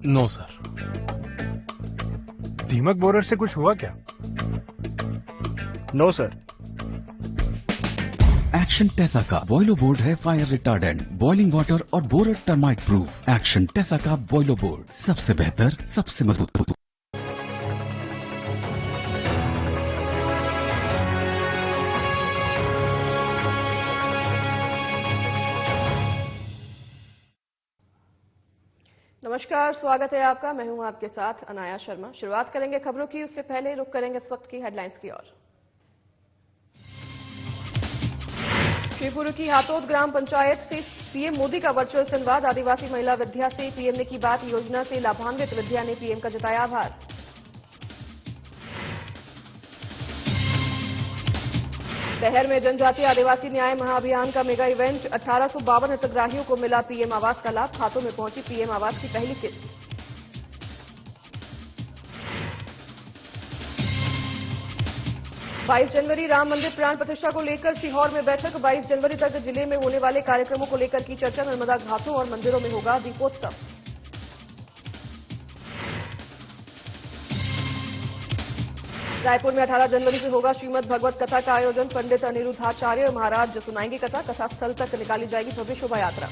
No sir. दीमक borer से कुछ हुआ क्या? No sir. एक्शन टेसा का बॉयलो बोर्ड है फायर रिटार्डेंट, बॉइलिंग वाटर और borer termite proof. Action Tesa का बॉयलो बोर्ड, सबसे बेहतर, सबसे मजबूत। नमस्कार, स्वागत है आपका। मैं हूं आपके साथ अनाया शर्मा। शुरुआत करेंगे खबरों की, उससे पहले रुक करेंगे इस वक्त की हेडलाइंस की ओर। शिवपुरी की हातोद ग्राम पंचायत से पीएम मोदी का वर्चुअल संवाद। आदिवासी महिला विद्या से पीएम ने की बात। योजना से लाभान्वित विद्या ने पीएम का जताया आभार। शहर में जनजातीय आदिवासी न्याय महाअभियान का मेगा इवेंट। 1852 हितग्राहियों को मिला पीएम आवास का लाभ। खातों में पहुंची पीएम आवास की पहली किस्त। 22 जनवरी राम मंदिर प्राण प्रतिष्ठा को लेकर सीहोर में बैठक। 22 जनवरी तक जिले में होने वाले कार्यक्रमों को लेकर की चर्चा। नर्मदा घाटों और मंदिरों में होगा दीपोत्सव। रायपुर में 18 जनवरी से होगा श्रीमद् भगवत कथा का आयोजन। पंडित अनिरुद्धाचार्य महाराज सुनाएंगे कथा। कथा स्थल तक निकाली जाएगी भव्य शोभा यात्रा।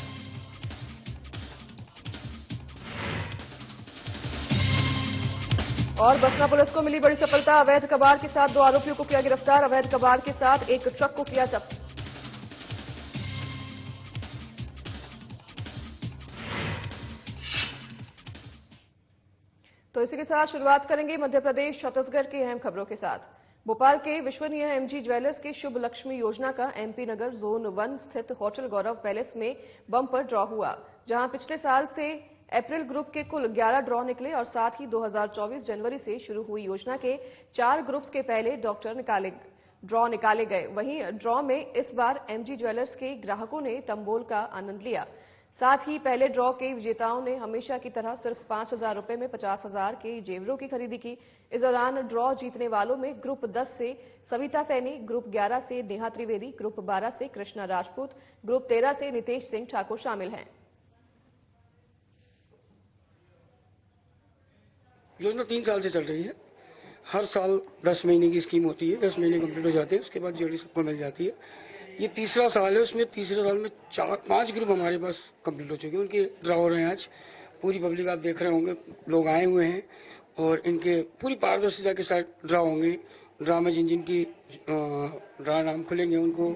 और बसना पुलिस को मिली बड़ी सफलता। अवैध कबाड़ के साथ 2 आरोपियों को किया गिरफ्तार। अवैध कबाड़ के साथ एक ट्रक को किया जब्त। तो इसी के साथ शुरुआत करेंगे मध्य प्रदेश छत्तीसगढ़ की अहम खबरों के साथ। भोपाल के विश्वसनीय एमजी ज्वेलर्स की शुभ लक्ष्मी योजना का एमपी नगर जोन 1 स्थित होटल गौरव पैलेस में बम्पर ड्रॉ हुआ, जहां पिछले साल से अप्रैल ग्रुप के कुल 11 ड्रॉ निकले और साथ ही 2024 जनवरी से शुरू हुई योजना के 4 ग्रुप्स के पहले ड्रॉ निकाले गए। वहीं ड्रॉ में इस बार एमजी ज्वेलर्स के ग्राहकों ने तंबोल का आनंद लिया। साथ ही पहले ड्रॉ के विजेताओं ने हमेशा की तरह सिर्फ 5,000 रुपए में 50,000 के जेवरों की खरीदी की। इस दौरान ड्रॉ जीतने वालों में ग्रुप 10 से सविता सैनी, ग्रुप 11 से नेहा त्रिवेदी, ग्रुप 12 से कृष्णा राजपूत, ग्रुप 13 से नितेश सिंह ठाकुर शामिल हैं। योजना 3 साल से चल रही है। हर साल 10 महीने की स्कीम होती है। 10 महीने कंप्लीट हो जाते हैं, उसके बाद जेडी सबको मिल जाती है। ये तीसरा साल है। उसमें तीसरे साल में 4-5 ग्रुप हमारे पास कंप्लीट हो चुके हैं। उनके ड्रॉ हो रहे हैं। आज पूरी पब्लिक आप देख रहे होंगे, लोग आए हुए हैं और इनके पूरी पारदर्शिता के साथ ड्रॉ होंगे। ड्रॉ में जिन जिन की ड्रॉ नाम खुलेंगे उनको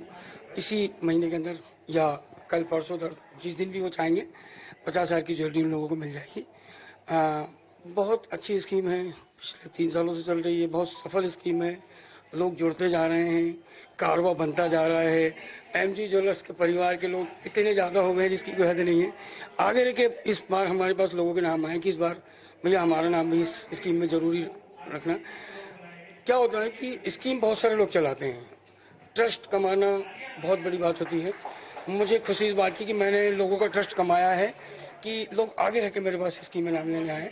इसी महीने के अंदर या कल परसों जिस दिन भी वो चाहेंगे 50,000 की ज्वेलरी उन लोगों को मिल जाएगी। बहुत अच्छी स्कीम है, पिछले 3 सालों से चल रही है। बहुत सफल स्कीम है। लोग जुड़ते जा रहे हैं, कारवा बनता जा रहा है। एमजी ज्वेलर्स के परिवार के लोग इतने ज्यादा हो गए जिसकी कोई हद नहीं है। आगे रखे इस बार हमारे पास लोगों के नाम आए कि इस बार भैया हमारा नाम भी इस स्कीम में जरूरी रखना। क्या होता है कि स्कीम बहुत सारे लोग चलाते हैं, ट्रस्ट कमाना बहुत बड़ी बात होती है। मुझे खुशी इस बात की कि मैंने लोगों का ट्रस्ट कमाया है कि लोग आगे रह के मेरे पास स्कीम में नाम लेने आए।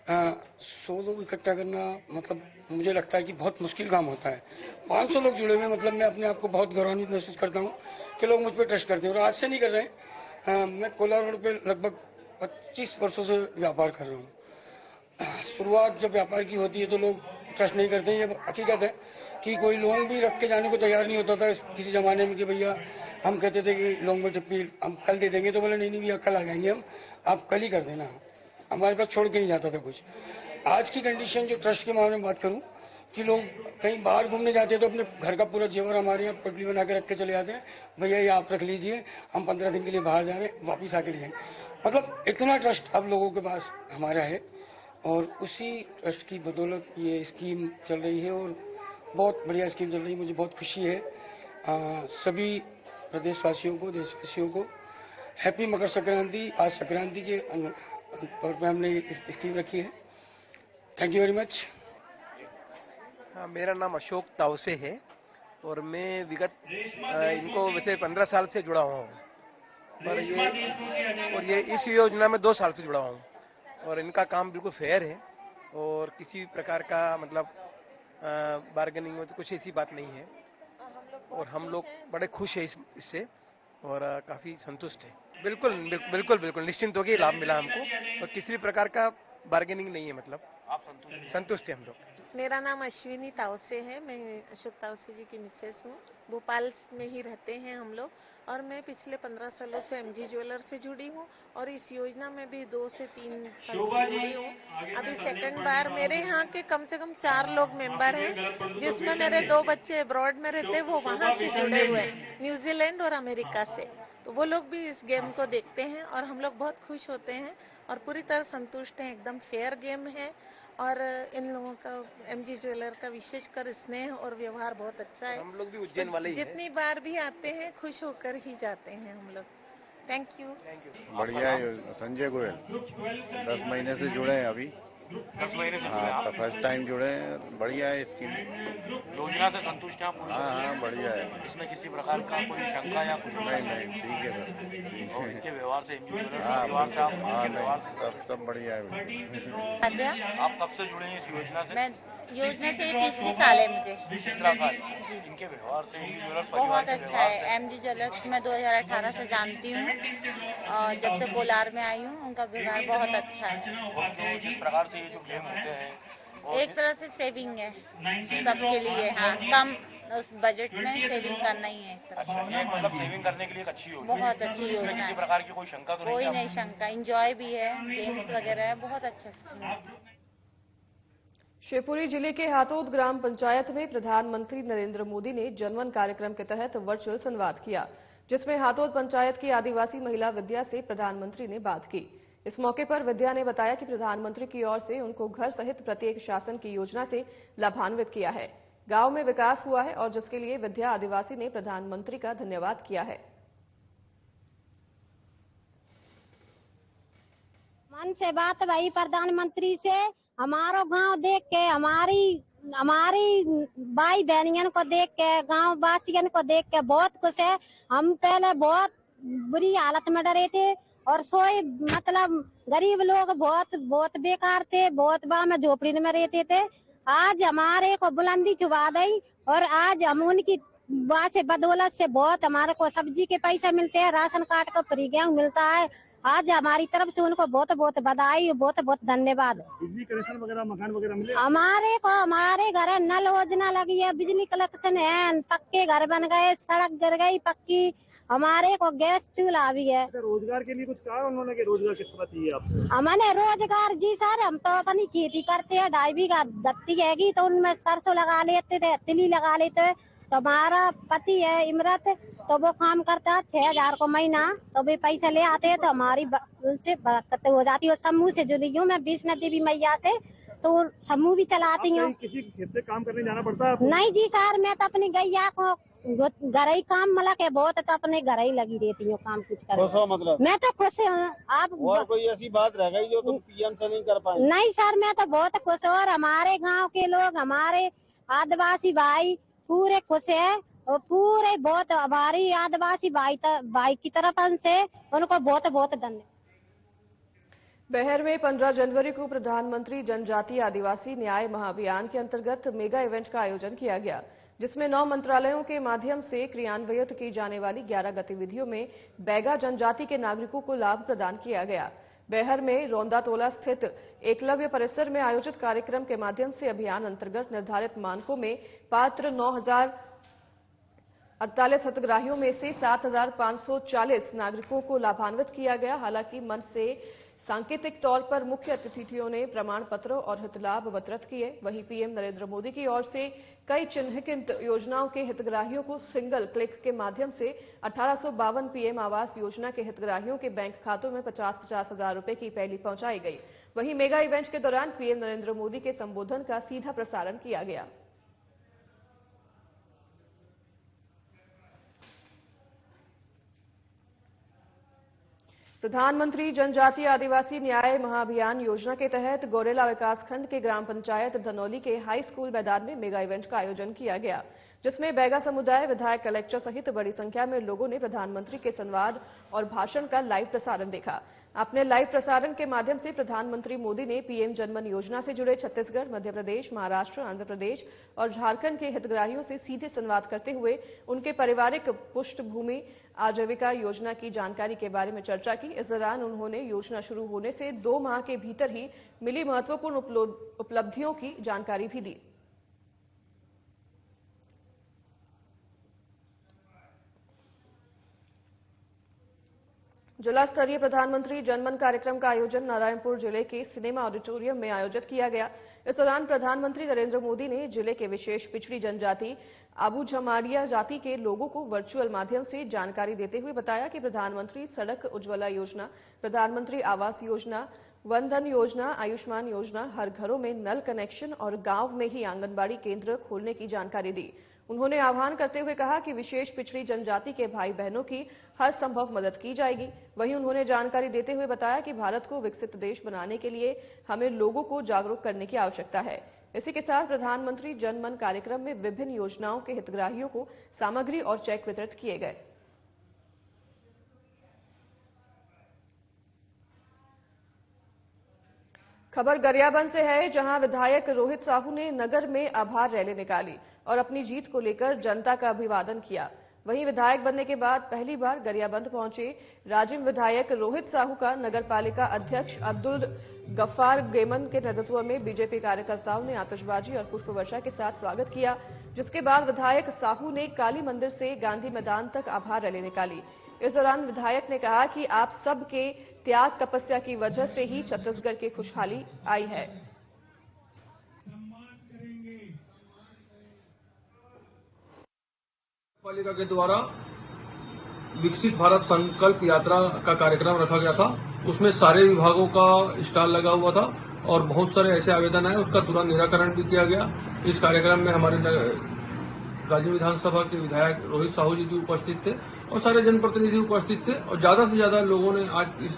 100 लोग इकट्ठा करना मतलब मुझे लगता है कि बहुत मुश्किल काम होता है। 500 लोग जुड़े हुए, मतलब मैं अपने आप को बहुत गौरवान्वित महसूस करता हूँ कि लोग मुझ पर ट्रस्ट करते हैं। और आज से नहीं कर रहे हैं। मैं कोलार रोड पे लगभग 25 वर्षों से व्यापार कर रहा हूँ। शुरुआत जब व्यापार की होती है तो लोग ट्रस्ट नहीं करते हैं। ये हकीकत है कि कोई लोन भी रख के जाने को तैयार नहीं होता था किसी जमाने में कि भैया हम कहते थे कि लोन में टिप्पी हम कल दे देंगे, तो बोले नहीं भैया कल आ जाएंगे हम, आप कल ही कर देना। हमारे पास छोड़ के नहीं जाता था कुछ। आज की कंडीशन जो ट्रस्ट के मामले में बात करूं कि लोग कहीं बाहर घूमने जाते हैं तो अपने घर का पूरा जेवर हमारे यहाँ पटली बना के रख के चले जाते हैं, भैया ये आप रख लीजिए, हम 15 दिन के लिए बाहर जा रहे हैं, वापिस आके ले जाएंगे। मतलब इतना ट्रस्ट अब लोगों के पास हमारा है और उसी ट्रस्ट की बदौलत ये स्कीम चल रही है और बहुत बढ़िया स्कीम चल रही है। मुझे बहुत खुशी है। सभी प्रदेशवासियों को, देशवासियों को हैप्पी मकर संक्रांति। आज संक्रांति के तौर पे हमने स्कीम रखी है। Thank you very much. मेरा नाम अशोक तावसे है और मैं विगत इनको वैसे 15 साल से जुड़ा हुआ हूँ और ये इस योजना में 2 साल से जुड़ा हूँ और इनका काम बिल्कुल फेयर है और किसी प्रकार का मतलब बार्गेनिंग में तो कुछ ऐसी बात नहीं है और हम लोग बड़े खुश हैं इससे और काफी संतुष्ट है। बिल्कुल बिल्कुल बिल्कुल निश्चिंत होगी, लाभ मिला हमको और किसी भी प्रकार का बार्गेनिंग नहीं है। मतलब आप संतुष्ट हैं हम लोग। मेरा नाम अश्विनी तावसे है, मैं अशोक तावसे जी की मिसेस हूँ। भोपाल में ही रहते हैं हम लोग और मैं पिछले 15 सालों से एमजी ज्वेलर से जुड़ी हूँ और इस योजना में भी 2 से 3 साल से जुड़ी हूँ। अभी सेकंड बार मेरे यहाँ के कम से कम 4 लोग मेंबर हैं, जिसमें मेरे 2 बच्चे अब्रॉड में रहते हैं, वो वहाँ से जुड़े हुए हैं, न्यूजीलैंड और अमेरिका से। तो वो लोग भी इस गेम को देखते हैं और हम लोग बहुत खुश होते हैं और पूरी तरह संतुष्ट हैं। एकदम फेयर गेम है और इन लोगों का एमजी ज्वेलर का विशेषकर स्नेह और व्यवहार बहुत अच्छा है। हम लोग भी उज्जैन वाले ही हैं। जितनी बार भी आते हैं खुश होकर ही जाते हैं हम लोग। Thank you. बढ़िया है। संजय गोयल 10 महीने से जुड़े हैं अभी। 10 महीने से हाँ, तो फर्स्ट टाइम जुड़े हैं। बढ़िया है स्कीम। योजना से संतुष्ट हैं आप? हाँ, बढ़िया है। इसमें किसी प्रकार का कोई शंका या कुछ नहीं, ठीक है सर, ठीक और है। इनके व्यवहार से हाँ, परिवार से आप इनके व्यवहार नहीं, सब बढ़िया है। आप कब से जुड़े हैं इस योजना से? मैं योजना से 30 साल है मुझे। तीसरा साल। इनके व्यवहार से एमजी ज्वेलर्स बहुत अच्छा है। एमजी ज्वेलर्स मैं 2018 से जानती हूँ और जब से कोलार में आई हूँ उनका व्यवहार बहुत अच्छा है। और जो जिस प्रकार से ये जो गेम होते हैं एक तरह से सेविंग है सबके लिए। हाँ, कम उस बजट में सेविंग करना ही है एक तरह। अच्छा, ये मतलब सेविंग करने के लिए एक अच्छी योजना है। बहुत अच्छी योजना है। किसी प्रकार की कोई शंका तो कोई नहीं शंका, इंजॉय भी है, गेम्स वगैरह है, बहुत अच्छा स्कीम है। शिवपुरी जिले के हातोद ग्राम पंचायत में प्रधानमंत्री नरेंद्र मोदी ने जनमन कार्यक्रम के तहत वर्चुअल संवाद किया, जिसमें हातोद पंचायत की आदिवासी महिला विद्या से प्रधानमंत्री ने बात की। इस मौके पर विद्या ने बताया कि प्रधानमंत्री की ओर से उनको घर सहित प्रत्येक शासन की योजना से लाभान्वित किया है। गांव में विकास हुआ है और जिसके लिए विद्या आदिवासी ने प्रधानमंत्री का धन्यवाद किया है। मन से बात भाई प्रधानमंत्री से, हमारो गांव देख के, हमारी भाई बहनियन को देख के, गांव वासियन को देख के बहुत खुश है। हम पहले बहुत बुरी हालत में डरे थे और सोए मतलब गरीब लोग बहुत बेकार थे, बहुत वहाँ में झोपड़ी में रहते थे। आज हमारे को बुलंदी चुबा गई और आज हम उनकी वहाँ से बदौलत से बहुत हमारे को सब्जी के पैसे मिलते हैं, राशन कार्ड का फ्री गेहूं मिलता है। आज हमारी तरफ से उनको बहुत बहुत बधाई, बहुत बहुत धन्यवाद। बिजली कनेक्शन वगैरह, मकान वगैरह मिले हमारे घर नल योजना लगी है, बिजली कनेक्शन है, पक्के घर बन गए, सड़क गिर गई पक्की, हमारे को गैस चूल्हा भी है। रोजगार के लिए कुछ कहा उन्होंने कि रोजगार किस तरह चाहिए आपको? हमने रोजगार जी सर, हम तो अपनी खेती करते हैं, 2.5 बीघा दत्ती हैगी तो उनमें सरसों लगा लेते थे, तिली लगा लेते। तो हमारा पति है इमरत, तो वो काम करता है 6,000 को महीना, तो वे पैसे ले आते हैं तो हमारी उनसे बरकत हो जाती है। समूह से जुड़ी हूँ मैं विष्णु देवी मैया से, तो समूह भी चलाती हूँ। किसी खेत से काम करने जाना पड़ता है? नहीं जी सर, मैं तो अपनी गैया को घर ही काम मतलब है बहुत, तो अपने घर ही लगी रहती हूँ काम कुछ कर। मतलब मैं तो खुश हूँ। आप और कोई ऐसी बात रह गई जो तुम पीएम से नहीं कर पाए? नहीं सर, मैं तो बहुत खुश हूँ और हमारे गांव के लोग, हमारे आदिवासी भाई पूरे खुश है और पूरे बहुत हमारी आदिवासी भाई की तरफ से उनको बहुत बहुत धन्यवाद। बेहर में 15 जनवरी को प्रधानमंत्री जनजातीय आदिवासी न्याय महाअभियान के अंतर्गत मेगा इवेंट का आयोजन किया गया, जिसमें 9 मंत्रालयों के माध्यम से क्रियान्वित की जाने वाली 11 गतिविधियों में बैगा जनजाति के नागरिकों को लाभ प्रदान किया गया। बेहर में रोंदातोला स्थित एकलव्य परिसर में आयोजित कार्यक्रम के माध्यम से अभियान अंतर्गत निर्धारित मानकों में पात्र 9,048 हितग्राहियों में से 7,540 नागरिकों को लाभान्वित किया गया। हालांकि मंच से सांकेतिक तौर पर मुख्य अतिथियों ने प्रमाण पत्र और हितलाभ वितरित किए। वहीं पीएम नरेंद्र मोदी की ओर से कई चिन्हित योजनाओं के हितग्राहियों को सिंगल क्लिक के माध्यम से 1852 पीएम आवास योजना के हितग्राहियों के बैंक खातों में 50-50 हजार रुपए की पहली पहुंचाई गई। वहीं मेगा इवेंट के दौरान पीएम नरेंद्र मोदी के संबोधन का सीधा प्रसारण किया गया। प्रधानमंत्री जनजातीय आदिवासी न्याय महाअभियान योजना के तहत गौरेला विकासखंड के ग्राम पंचायत धनौली के हाई स्कूल मैदान में मेगा इवेंट का आयोजन किया गया, जिसमें बैगा समुदाय, विधायक, कलेक्टर सहित बड़ी संख्या में लोगों ने प्रधानमंत्री के संवाद और भाषण का लाइव प्रसारण देखा। अपने लाइव प्रसारण के माध्यम से प्रधानमंत्री मोदी ने पीएम जनमन योजना से जुड़े छत्तीसगढ़, मध्य प्रदेश, महाराष्ट्र, आंध्र प्रदेश और झारखंड के हितग्राहियों से सीधे संवाद करते हुए उनके पारिवारिक पृष्ठभूमि, आजीविका योजना की जानकारी के बारे में चर्चा की। इस दौरान उन्होंने योजना शुरू होने से 2 माह के भीतर ही मिली महत्वपूर्ण उपलब्धियों की जानकारी भी दी। जिला स्तरीय प्रधानमंत्री जनमन कार्यक्रम का आयोजन नारायणपुर जिले के सिनेमा ऑडिटोरियम में आयोजित किया गया। इस दौरान प्रधानमंत्री नरेंद्र मोदी ने जिले के विशेष पिछड़ी जनजाति आबू झमाड़िया जाति के लोगों को वर्चुअल माध्यम से जानकारी देते हुए बताया कि प्रधानमंत्री सड़क उज्ज्वला योजना, प्रधानमंत्री आवास योजना, वनधन योजना, आयुष्मान योजना, हर घरों में नल कनेक्शन और गांव में ही आंगनबाड़ी केंद्र खोलने की जानकारी दी। उन्होंने आह्वान करते हुए कहा कि विशेष पिछड़ी जनजाति के भाई बहनों की हर संभव मदद की जाएगी। वहीं उन्होंने जानकारी देते हुए बताया कि भारत को विकसित देश बनाने के लिए हमें लोगों को जागरूक करने की आवश्यकता है। इसी के साथ प्रधानमंत्री जनमन कार्यक्रम में विभिन्न योजनाओं के हितग्राहियों को सामग्री और चेक वितरित किए गए। खबर गरियाबंद से है, जहां विधायक रोहित साहू ने नगर में आभार रैली निकाली और अपनी जीत को लेकर जनता का अभिवादन किया। वहीं विधायक बनने के बाद पहली बार गरियाबंद पहुंचे राजिम विधायक रोहित साहू का नगर पालिका अध्यक्ष अब्दुल गफ्फार गेमन के नेतृत्व में बीजेपी कार्यकर्ताओं ने आतिशबाजी और पुष्प वर्षा के साथ स्वागत किया, जिसके बाद विधायक साहू ने काली मंदिर से गांधी मैदान तक आभार रैली निकाली। इस दौरान विधायक ने कहा कि आप सबके त्याग तपस्या की वजह से ही छत्तीसगढ़ की खुशहाली आई है। पालिका के द्वारा विकसित भारत संकल्प यात्रा का कार्यक्रम रखा गया था। उसमें सारे विभागों का स्टॉल लगा हुआ था और बहुत सारे ऐसे आवेदन आए, उसका तुरंत निराकरण भी किया गया। इस कार्यक्रम में हमारे राजिम विधानसभा के विधायक रोहित साहू जी भी उपस्थित थे और सारे जनप्रतिनिधि उपस्थित थे और ज्यादा से ज्यादा लोगों ने आज इस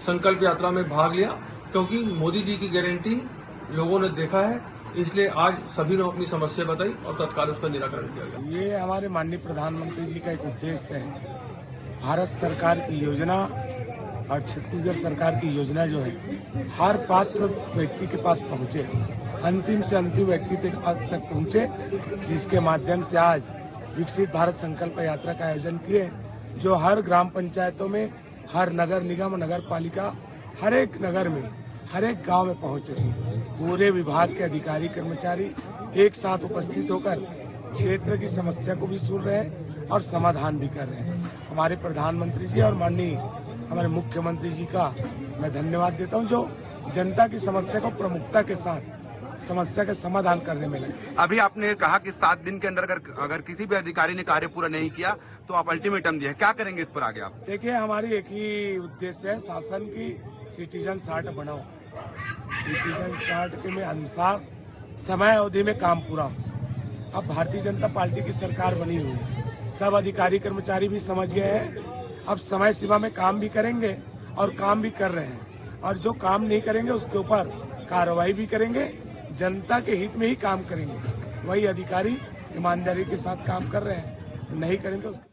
संकल्प यात्रा में भाग लिया, क्योंकि मोदी जी की गारंटी लोगों ने देखा है, इसलिए आज सभी ने अपनी समस्या बताई और तत्काल उसका निराकरण किया गया। ये हमारे माननीय प्रधानमंत्री जी का एक उद्देश्य है। भारत सरकार की योजना और छत्तीसगढ़ सरकार की योजना जो है हर पात्र व्यक्ति के पास पहुंचे, अंतिम से अंतिम व्यक्ति तक पहुंचे, जिसके माध्यम से आज विकसित भारत संकल्प यात्रा का आयोजन किए, जो हर ग्राम पंचायतों में, हर नगर निगम, नगर पालिका, हर एक नगर में, हर एक गांव में पहुंचे। पूरे विभाग के अधिकारी कर्मचारी एक साथ उपस्थित होकर क्षेत्र की समस्या को भी सुन रहे हैं और समाधान भी कर रहे हैं। हमारे प्रधानमंत्री जी और माननीय हमारे मुख्यमंत्री जी का मैं धन्यवाद देता हूं, जो जनता की समस्या को प्रमुखता के साथ समस्या का समाधान करने में लगे। अभी आपने कहा कि 7 दिन के अंदर अगर किसी भी अधिकारी ने कार्य पूरा नहीं किया तो आप अल्टीमेटम दिए, क्या करेंगे इस पर आगे आप? देखिए, हमारी एक ही उद्देश्य है, शासन की सिटीजन चार्ट बनाओ। सिटीजन चार्ट के अनुसार समय अवधि में काम पूरा हो। अब भारतीय जनता पार्टी की सरकार बनी हुई है, सब अधिकारी कर्मचारी भी समझ गए हैं, अब समय सीमा में काम भी करेंगे और काम भी कर रहे हैं, और जो काम नहीं करेंगे उसके ऊपर कार्रवाई भी करेंगे, जनता के हित में ही काम करेंगे। वही अधिकारी ईमानदारी के साथ काम कर रहे हैं, नहीं करेंगे उसको।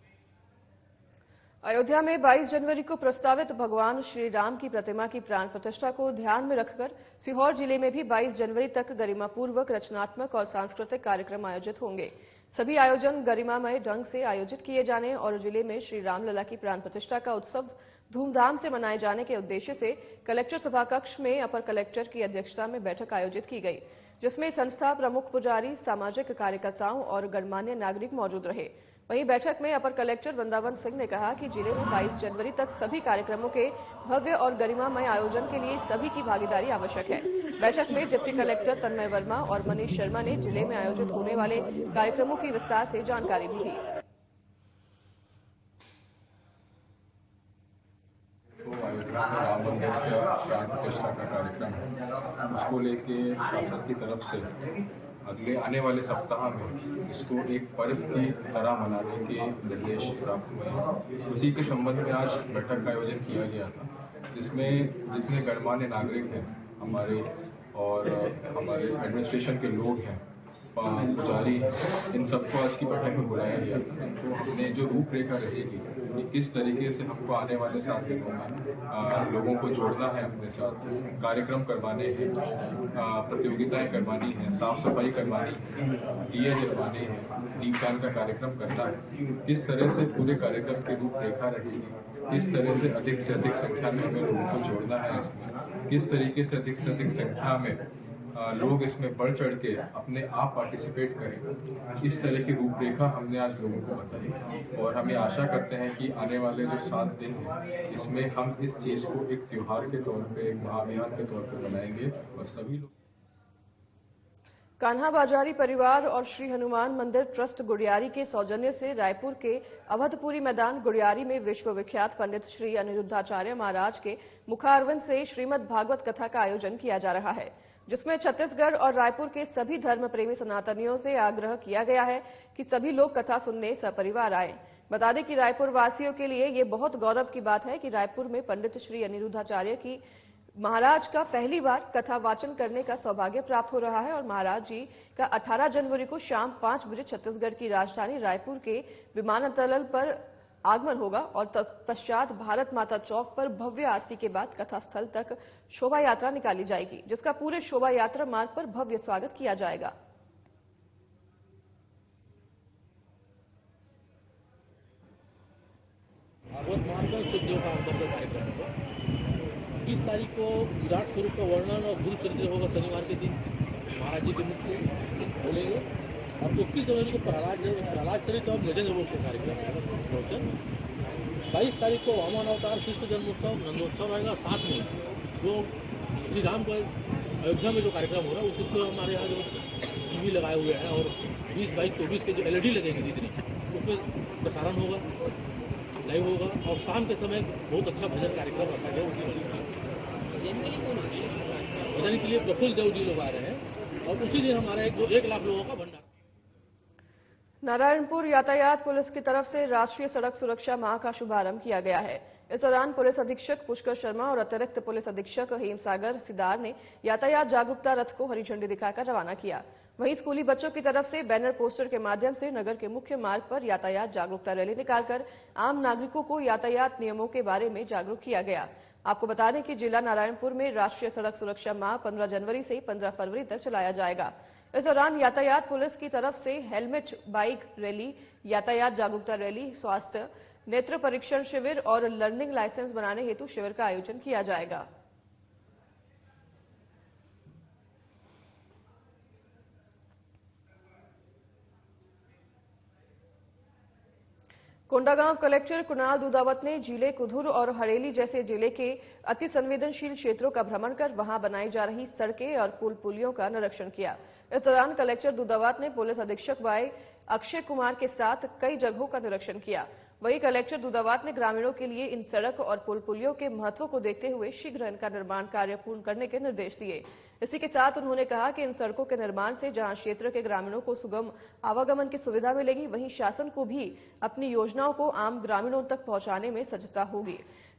अयोध्या में 22 जनवरी को प्रस्तावित भगवान श्री राम की प्रतिमा की प्राण प्रतिष्ठा को ध्यान में रखकर सीहोर जिले में भी 22 जनवरी तक गरिमापूर्वक रचनात्मक और सांस्कृतिक कार्यक्रम आयोजित होंगे। सभी आयोजन गरिमामय ढंग से आयोजित किए जाने और जिले में श्री रामलला की प्राण प्रतिष्ठा का उत्सव धूमधाम से मनाए जाने के उद्देश्य से कलेक्टर सभाकक्ष में अपर कलेक्टर की अध्यक्षता में बैठक आयोजित की गई, जिसमें संस्था प्रमुख पुजारी, सामाजिक कार्यकर्ताओं और गणमान्य नागरिक मौजूद रहे। वहीं बैठक में अपर कलेक्टर वृंदावन सिंह ने कहा कि जिले में 22 जनवरी तक सभी कार्यक्रमों के भव्य और गरिमामय आयोजन के लिए सभी की भागीदारी आवश्यक है। बैठक में डिप्टी कलेक्टर तन्मय वर्मा और मनीष शर्मा ने जिले में आयोजित होने वाले कार्यक्रमों की विस्तार से जानकारी भी दी। अयोध्या में राम मंदिर का प्राण प्रतिष्ठा का कार्यक्रम है, उसको लेके शासन की तरफ से अगले आने वाले सप्ताह में इसको एक पर्व की तरह मनाने के निर्देश प्राप्त हुए। उसी के संबंध में आज बैठक का आयोजन किया गया था, जिसमें जितने गणमान्य नागरिक हैं हमारे और हमारे एडमिनिस्ट्रेशन के लोग हैं, पुजारी, इन सबको आज की बैठक में बुलाया गया। तो हमने जो रूपरेखा रहेगी कि किस तरीके से हमको आने वाले 7 दिनों में लोगों को जोड़ना है, अपने साथ कार्यक्रम करवाने हैं, प्रतियोगिताएं करवानी है, साफ सफाई करवानी है, दिए जलवाने हैं, दीपदान का कार्यक्रम करना है, किस तरह से पूरे कार्यक्रम की रूपरेखा रहेगी, किस तरह से अधिक संख्या में हमें लोगों को जोड़ना है, इसमें किस तरीके से अधिक संख्या में लोग इसमें बढ़ चढ़ के अपने आप पार्टिसिपेट करें, इस तरह की रूपरेखा हमने आज लोगों को बताई। और हमें आशा करते हैं कि आने वाले जो 7 दिन हैं, इसमें हम इस चीज को एक त्योहार के तौर पे, एक महाअभियान के तौर पे बनाएंगे और सभी लोग। कान्हा बाजारी परिवार और श्री हनुमान मंदिर ट्रस्ट गुड़ियारी के सौजन्य से रायपुर के अवधपुरी मैदान गुड़ियारी में विश्व विख्यात पंडित श्री अनिरुद्धाचार्य महाराज के मुखारविंद से श्रीमद् भागवत कथा का आयोजन किया जा रहा है, जिसमें छत्तीसगढ़ और रायपुर के सभी धर्म प्रेमी सनातनियों से आग्रह किया गया है कि सभी लोग कथा सुनने सपरिवार आएं। बता दें कि रायपुर वासियों के लिए ये बहुत गौरव की बात है कि रायपुर में पंडित श्री अनिरुद्धाचार्य की महाराज का पहली बार कथा वाचन करने का सौभाग्य प्राप्त हो रहा है और महाराज जी का 18 जनवरी को शाम 5 बजे छत्तीसगढ़ की राजधानी रायपुर के विमानतल पर आगमन होगा और तत्पश्चात भारत माता चौक पर भव्य आरती के बाद कथा स्थल तक शोभा यात्रा निकाली जाएगी, जिसका पूरे शोभा यात्रा मार्ग पर भव्य स्वागत किया जाएगा। भागवत महाराज सिद्धियों का अंतर्गत कार्यक्रम होगा। 20 तारीख को विराट स्वरूप का वर्णन और गुरु चरित्र होगा, शनिवार के दिन महाराज जी के मुख से बोलेंगे। और 21 जनवरी को प्रहलाद चरित्र और गजेंद्र मोक्ष कार्यक्रम होगा प्रवचन। 22 तारीख को वामन अवतार शिष्ट जन्मोत्सव नंदोत्सव रहेगा। साथ में जो श्री राम को अयोध्या में जो कार्यक्रम हो रहा है उसको हमारे यहाँ जो टीवी लगाए हुए हैं और 20, 22, 24 के जो LED लगेंगे जितनी, उसमें प्रसारण होगा, लाइव होगा। और शाम के समय बहुत अच्छा भजन कार्यक्रम रखा गया उसी भजन के लिए प्रफुल्ल देव जी लोग आ रहे हैं और उसी दिन हमारा 1 लाख लोगों का भंडारा। नारायणपुर यातायात पुलिस की तरफ से राष्ट्रीय सड़क सुरक्षा माह का शुभारंभ किया गया है। इस दौरान पुलिस अधीक्षक पुष्कर शर्मा और अतिरिक्त पुलिस अधीक्षक हेमसागर सिदार ने यातायात जागरूकता रथ को हरी झंडी दिखाकर रवाना किया। वहीं स्कूली बच्चों की तरफ से बैनर पोस्टर के माध्यम से नगर के मुख्य मार्ग पर यातायात जागरूकता रैली निकालकर आम नागरिकों को यातायात नियमों के बारे में जागरूक किया गया। आपको बता दें कि जिला नारायणपुर में राष्ट्रीय सड़क सुरक्षा माह 15 जनवरी से 15 फरवरी तक चलाया जाएगा। इस दौरान यातायात पुलिस की तरफ से हेलमेट बाइक रैली, यातायात जागरूकता रैली, स्वास्थ्य, नेत्र परीक्षण शिविर और लर्निंग लाइसेंस बनाने हेतु शिविर का आयोजन किया जाएगा। कोंडागांव कलेक्टर कुणाल दुधावत ने जिले कुधुर और हरेली जैसे जिले के अति संवेदनशील क्षेत्रों का भ्रमण कर वहां बनाई जा रही सड़कें और पुल पुलियों का निरीक्षण किया। इस दौरान कलेक्टर दुधावत ने पुलिस अधीक्षक वाई अक्षय कुमार के साथ कई जगहों का निरीक्षण किया। वहीं कलेक्टर दुधावत ने ग्रामीणों के लिए इन सड़क और पुल पुलियों के महत्व को देखते हुए शीघ्र इनका निर्माण कार्य पूर्ण करने के निर्देश दिए। इसी के साथ उन्होंने कहा कि इन सड़कों के निर्माण से जहां क्षेत्र के ग्रामीणों को सुगम आवागमन की सुविधा मिलेगी, वहीं शासन को भी अपनी योजनाओं को आम ग्रामीणों तक पहुंचाने में सजगता होगी।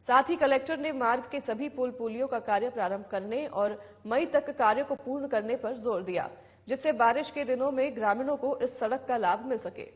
साथ ही कलेक्टर ने मार्ग के सभी पुल पुलियों का कार्य प्रारंभ करने और मई तक कार्य को पूर्ण करने पर जोर दिया, जिससे बारिश के दिनों में ग्रामीणों को इस सड़क का लाभ मिल सके।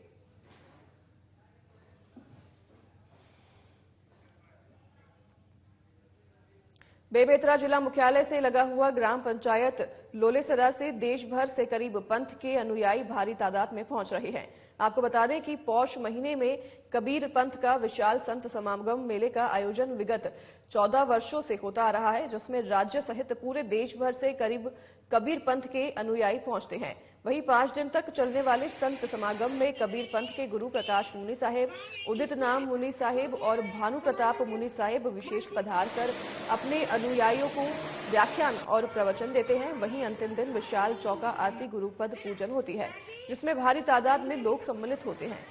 बेमेतरा जिला मुख्यालय से लगा हुआ ग्राम पंचायत लोलेसरा से देश भर से करीब पंथ के अनुयायी भारी तादाद में पहुंच रहे हैं। आपको बता दें कि पौष महीने में कबीर पंथ का विशाल संत समागम मेले का आयोजन विगत 14 वर्षों से होता आ रहा है, जिसमें राज्य सहित पूरे देश भर से करीब कबीर पंथ के अनुयायी पहुंचते हैं। वहीं 5 दिन तक चलने वाले संत समागम में कबीर पंथ के गुरु प्रकाश मुनि साहेब, उदित नाम मुनि साहेब और भानु प्रताप मुनि साहेब विशेष पधार कर अपने अनुयायियों को व्याख्यान और प्रवचन देते हैं। वहीं अंतिम दिन विशाल चौका आरती गुरुपद पूजन होती है, जिसमें भारी तादाद में लोग सम्मिलित होते हैं।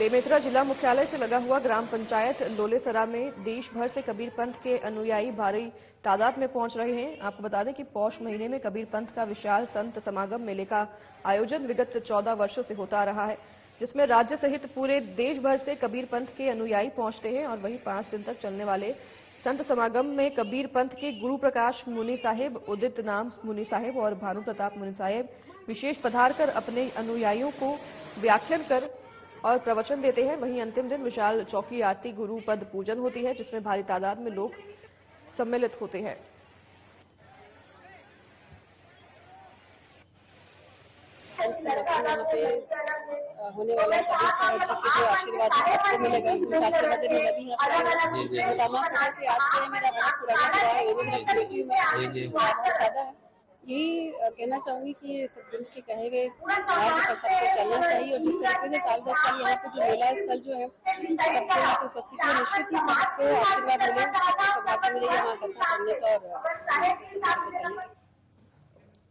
बेमेतरा जिला मुख्यालय से लगा हुआ ग्राम पंचायत लोलेसरा में देश भर से कबीर पंथ के अनुयायी भारी तादाद में पहुंच रहे हैं। आपको बता दें कि पौष महीने में कबीर पंथ का विशाल संत समागम मेले का आयोजन विगत 14 वर्षों से होता आ रहा है, जिसमें राज्य सहित पूरे देश भर से कबीर पंथ के अनुयायी पहुंचते हैं। और वहीं 5 दिन तक चलने वाले संत समागम में कबीर पंथ के गुरु प्रकाश मुनि साहिब, उदित नाम मुनि साहिब और भानु प्रताप मुनि साहिब विशेष पधार कर अपने अनुयायियों को व्याख्यान कर और प्रवचन देते हैं। वहीं अंतिम दिन विशाल चौकी आरती, गुरु पद पूजन होती है, जिसमें भारी तादाद में लोग सम्मिलित होते हैं। होने वाला कबीर साहब जी के जो आशीर्वाद सबको मिलेगा, उनका आशीर्वाद मैं भी से आज के मेरा बहुत पुराना हुआ है, वो मेरा बेटी ज्यादा है। यही कहना चाहूंगी कि सदगुरु के कहे हुए मार्ग पर सबको चलना चाहिए। और जिस तरीके से साल दर साल यहाँ पे जो मेला स्थल जो है सबको उपस्थित है, निश्चित ही सबको आशीर्वाद मिले, सौभाग्य मिले यहाँ कथा करने का और चलने का।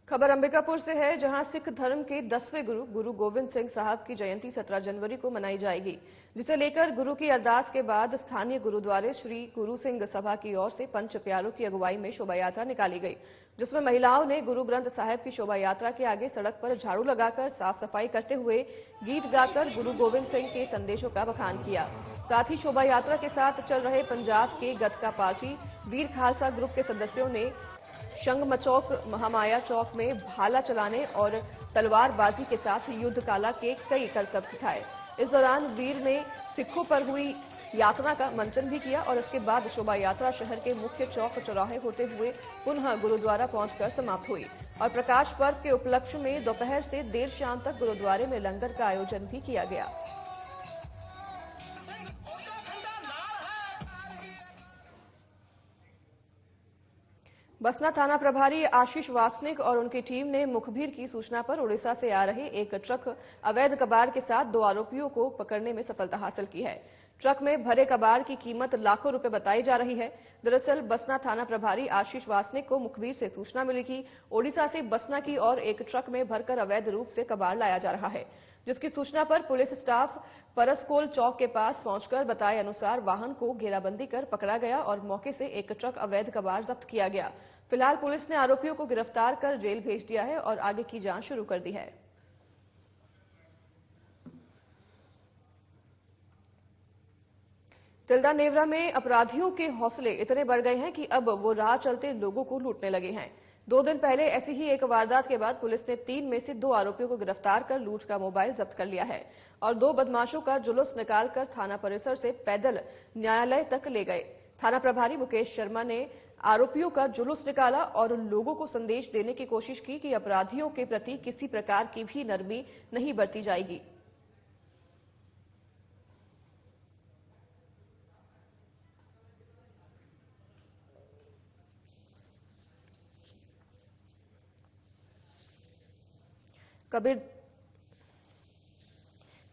खबर अंबिकापुर से है, जहां सिख धर्म के 10वें गुरु गुरु गोविंद सिंह साहब की जयंती 17 जनवरी को मनाई जाएगी, जिसे लेकर गुरु की अरदास के बाद स्थानीय गुरुद्वारे श्री गुरु सिंह सभा की ओर से पंच प्यारों की अगुवाई में शोभा यात्रा निकाली गई, जिसमें महिलाओं ने गुरु ग्रंथ साहिब की शोभा यात्रा के आगे सड़क पर झाड़ू लगाकर साफ सफाई करते हुए गीत गाकर गुरु गोविंद सिंह के संदेशों का बखान किया। साथ ही शोभा यात्रा के साथ चल रहे पंजाब के गतका पार्टी वीर खालसा ग्रुप के सदस्यों ने शंगम चौक, महामाया चौक में भाला चलाने और तलवारबाजी के साथ युद्ध काला के कई करतब दिखाए। इस दौरान वीर ने सिखों पर हुई यात्रा का मंचन भी किया और इसके बाद शोभा यात्रा शहर के मुख्य चौक चौराहे होते हुए पुनः गुरुद्वारा पहुंचकर समाप्त हुई। और प्रकाश पर्व के उपलक्ष्य में दोपहर से देर शाम तक गुरुद्वारे में लंगर का आयोजन भी किया गया। बसना थाना प्रभारी आशीष वासनिक और उनकी टीम ने मुखबिर की सूचना पर उड़ीसा से आ रहे एक ट्रक अवैध कबाड़ के साथ 2 आरोपियों को पकड़ने में सफलता हासिल की है। ट्रक में भरे कबाड़ की कीमत लाखों रुपए बताई जा रही है। दरअसल बसना थाना प्रभारी आशीष वासनिक को मुखबिर से सूचना मिली कि ओडिशा से बसना की ओर एक ट्रक में भरकर अवैध रूप से कबाड़ लाया जा रहा है, जिसकी सूचना पर पुलिस स्टाफ परसकोल चौक के पास पहुंचकर बताए अनुसार वाहन को घेराबंदी कर पकड़ा गया और मौके से एक ट्रक अवैध कबाड़ जब्त किया गया। फिलहाल पुलिस ने आरोपियों को गिरफ्तार कर जेल भेज दिया है और आगे की जांच शुरू कर दी है। तिल्दा नेवरा में अपराधियों के हौसले इतने बढ़ गए हैं कि अब वो राह चलते लोगों को लूटने लगे हैं। 2 दिन पहले ऐसी ही एक वारदात के बाद पुलिस ने 3 में से 2 आरोपियों को गिरफ्तार कर लूट का मोबाइल जब्त कर लिया है और 2 बदमाशों का जुलूस निकालकर थाना परिसर से पैदल न्यायालय तक ले गए। थाना प्रभारी मुकेश शर्मा ने आरोपियों का जुलूस निकाला और लोगों को संदेश देने की कोशिश की कि अपराधियों के प्रति किसी प्रकार की भी नरमी नहीं बरती जाएगी।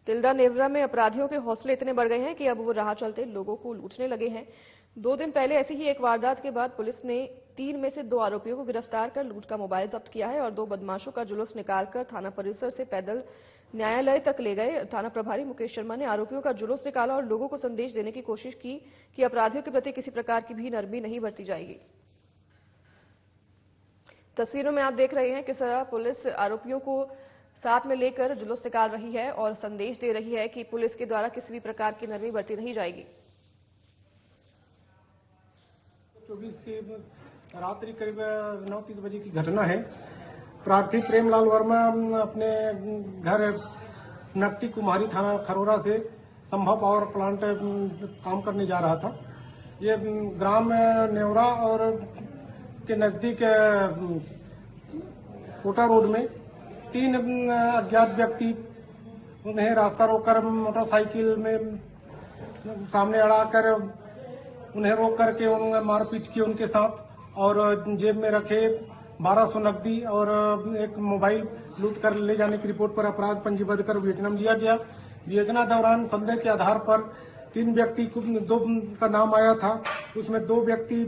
तिल्दा नेवरा में अपराधियों के हौसले इतने बढ़ गए हैं कि अब वो राह चलते लोगों को लूटने लगे हैं। 2 दिन पहले ऐसी ही एक वारदात के बाद पुलिस ने 3 में से 2 आरोपियों को गिरफ्तार कर लूट का मोबाइल जब्त किया है और 2 बदमाशों का जुलूस निकालकर थाना परिसर से पैदल न्यायालय तक ले गए। थाना प्रभारी मुकेश शर्मा ने आरोपियों का जुलूस निकाला और लोगों को संदेश देने की कोशिश की कि अपराधियों के प्रति किसी प्रकार की भी नरमी नहीं बरती जाएगी। तस्वीरों में आप देख रहे हैं किस तरह पुलिस आरोपियों को साथ में लेकर जुलूस निकाल रही है और संदेश दे रही है कि पुलिस के द्वारा किसी भी प्रकार की नरमी बरती नहीं जाएगी। 24 की रात्रि करीब 9:30 बजे की घटना है। प्रार्थी प्रेमलाल वर्मा अपने घर नकटी कुमारी थाना खरोरा से संभव पावर प्लांट काम करने जा रहा था। ये ग्राम नेवरा और के नजदीक कोटा रोड में 3 अज्ञात व्यक्ति उन्हें रास्ता रोककर मोटरसाइकिल में सामने अड़ाकर उन्हें रोक करके उन्होंने मारपीट की उनके साथ और जेब में रखे 1200 नकदी और एक मोबाइल लूट कर ले जाने की रिपोर्ट पर अपराध पंजीबद्ध कर विवेचना दिया गया। विवेचना दौरान संदेह के आधार पर 3 व्यक्ति को 2 का नाम आया था। उसमें 2 व्यक्ति,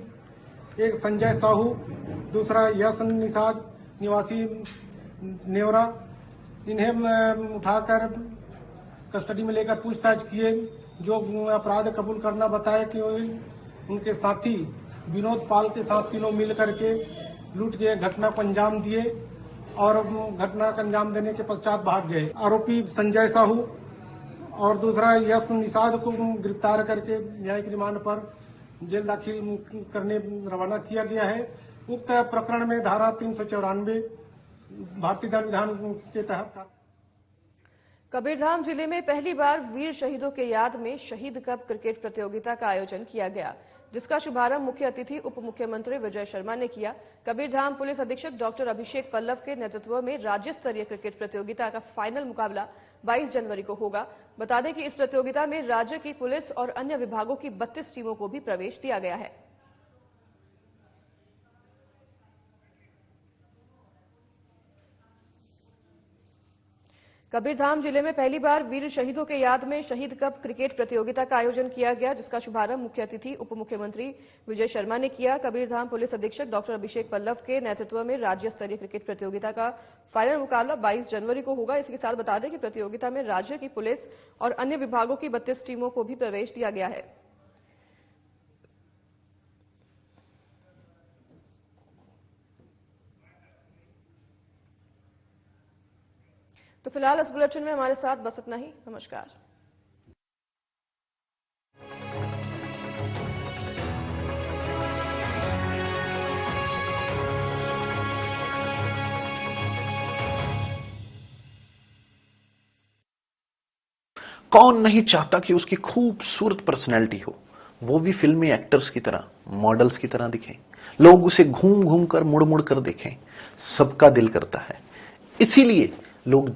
एक संजय साहू, दूसरा यश निषाद निवासी नेवरा, इन्हें उठाकर कस्टडी में लेकर पूछताछ किए। जो अपराध कबूल करना बताया कि उनके साथी विनोद पाल के साथ तीनों मिल करके लूट के घटना को अंजाम दिए और घटना का अंजाम देने के पश्चात भाग गए। आरोपी संजय साहू और दूसरा यश निषाद को गिरफ्तार करके न्यायिक रिमांड पर जेल दाखिल करने रवाना किया गया है। उक्त प्रकरण में धारा 394 भारतीय दंड विधान के तहत। कबीरधाम जिले में पहली बार वीर शहीदों के याद में शहीद कप क्रिकेट प्रतियोगिता का आयोजन किया गया, जिसका शुभारंभ मुख्य अतिथि उप मुख्यमंत्री विजय शर्मा ने किया। कबीरधाम पुलिस अधीक्षक डॉक्टर अभिषेक पल्लव के नेतृत्व में राज्य स्तरीय क्रिकेट प्रतियोगिता का फाइनल मुकाबला 22 जनवरी को होगा। बता दें कि इस प्रतियोगिता में राज्य की पुलिस और अन्य विभागों की 32 टीमों को भी प्रवेश दिया गया है। कबीरधाम जिले में पहली बार वीर शहीदों के याद में शहीद कप क्रिकेट प्रतियोगिता का आयोजन किया गया, जिसका शुभारंभ मुख्य अतिथि उप मुख्यमंत्री विजय शर्मा ने किया। कबीरधाम पुलिस अधीक्षक डॉक्टर अभिषेक पल्लव के नेतृत्व में राज्य स्तरीय क्रिकेट प्रतियोगिता का फाइनल मुकाबला 22 जनवरी को होगा। इसके साथ बता दें कि प्रतियोगिता में राज्य की पुलिस और अन्य विभागों की 32 टीमों को भी प्रवेश दिया गया है। तो फिलहाल इस बुलेटिन में हमारे साथ बस इतना ही। नमस्कार। कौन नहीं चाहता कि उसकी खूबसूरत पर्सनैलिटी हो, वो भी फिल्मी एक्टर्स की तरह, मॉडल्स की तरह दिखें, लोग उसे घूम घूम कर मुड़ मुड़ कर देखें। सबका दिल करता है, इसीलिए लोग